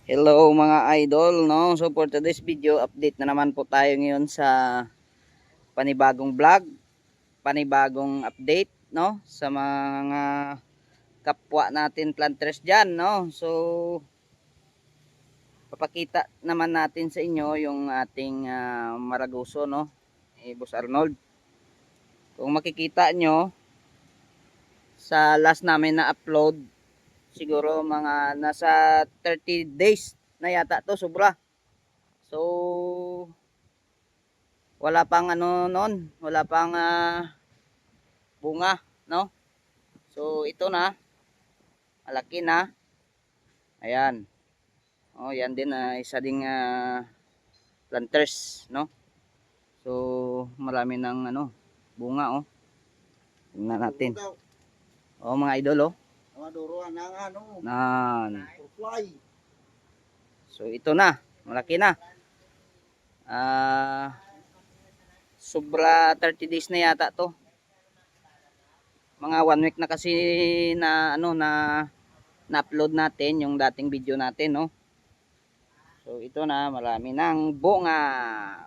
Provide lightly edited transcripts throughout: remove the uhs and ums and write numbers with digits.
Hello mga idol, no? So for today's video, update na naman po tayo ngayon sa panibagong vlog, panibagong update, no? Sa mga kapwa natin planters diyan, no? So papakita naman natin sa inyo yung ating Maraguso, no? Boss Arnold. Kung makikita nyo sa last namin na upload, siguro mga nasa 30 days na yata to, sobra. So wala pang ano noon, wala pang bunga, no? So ito na, malaki na. Ayan. Oh, yan din isa ding planters, no? So marami ng ano, bunga oh. Tingnan natin. Oh, mga idol oh. Nan. So ito na, malaki na. Sobra 30 days na yata to. Mga 1 week na kasi na ano na-upload natin yung dating video natin, no? So ito na, marami ng bunga.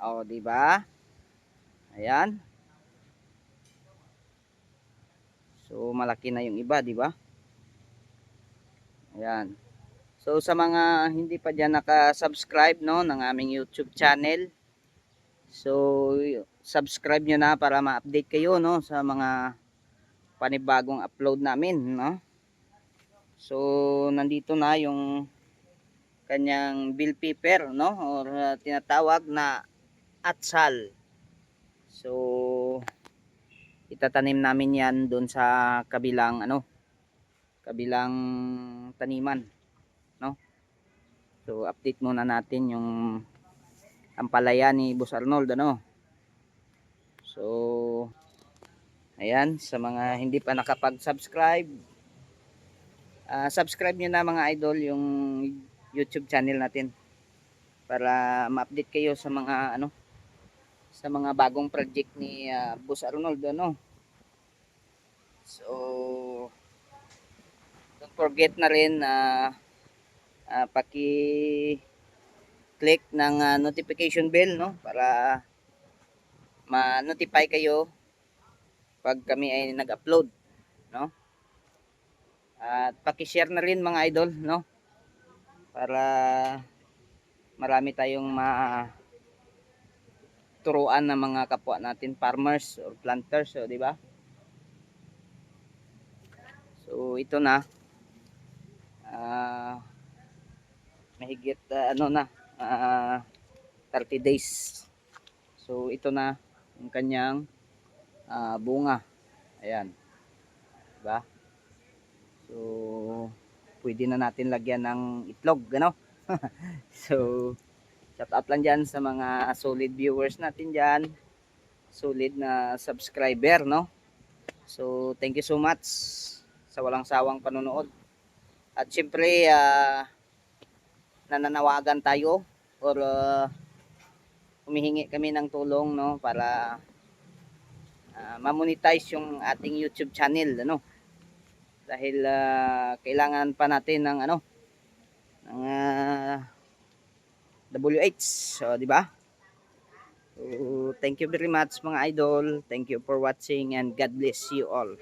Oh, di ba? Ayan. So malaki na yung iba, di ba? Ayan. So sa mga hindi pa diyan naka-subscribe, no, ng aming YouTube channel. So subscribe nyo na para ma-update kayo, no, sa mga panibagong upload namin, no? So nandito na yung kanyang bill paper, no, or tinatawag na atsal. So itatanim namin yan doon sa kabilang ano, kabilang taniman, no? So update muna natin yung ampalaya ni Boss Arnold, ano? So ayan, sa mga hindi pa nakapag-subscribe, subscribe nyo na mga idol yung YouTube channel natin para ma-update kayo sa mga ano, sa mga bagong project ni Boss Arnold, ano? So don't forget na rin na paki-click ng notification bell, no, para ma-notify kayo pag kami ay nag-upload, no? At paki-share na rin mga idol, no, para marami tayong turuan ng mga kapwa natin farmers or planters, so, di ba? So ito na, mahigit ano na, 30 days. So ito na yung kanyang bunga. Ayan, diba? So pwede na natin lagyan ng itlog, ano? So shout out lang dyan sa mga solid viewers natin dyan, solid na subscriber, no? So thank you so much sa walang sawang panonood. At syempre nananawagan tayo or humihingi kami ng tulong, no, para ma-monetize yung ating YouTube channel, ano, dahil kailangan pa natin ng ano, ng WH, so di ba? So thank you very much mga idol, thank you for watching and God bless you all.